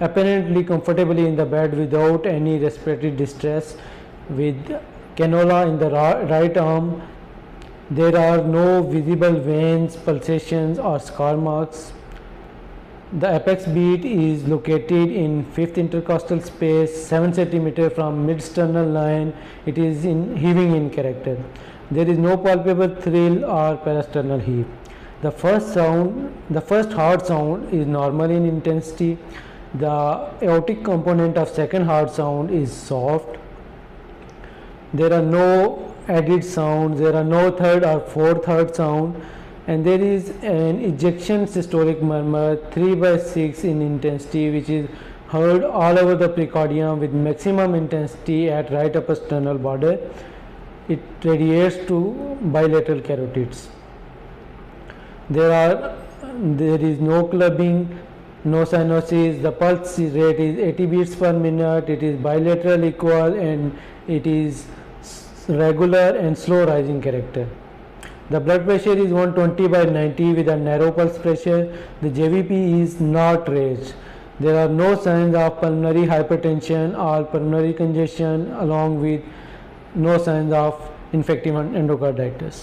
apparently comfortably in the bed without any respiratory distress with cannula in the right arm. There are no visible veins, pulsations or scar marks. The apex beat is located in 5th intercostal space 7 cm from mid-sternal line. It is heaving in character. There is no palpable thrill or parasternal heave. The first heart sound is normal in intensity. The aortic component of second heart sound is soft. There are no added sounds. There are no third or fourth heart sound. And there is an ejection systolic murmur 3/6 in intensity which is heard all over the precordium with maximum intensity at right upper sternal border. It radiates to bilateral carotids. There is no clubbing, no cyanosis. The pulse rate is 80 beats per minute. It is bilateral equal and it is regular and slow rising character. The blood pressure is 120/90 with a narrow pulse pressure. The JVP is not raised. There are no signs of pulmonary hypertension or pulmonary congestion along with no signs of infective endocarditis.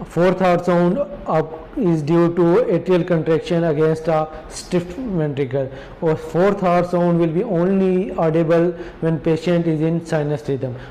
Fourth heart sound is due to atrial contraction against a stiff ventricle, or fourth heart sound will be only audible when patient is in sinus rhythm.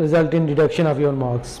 result in deduction of your marks.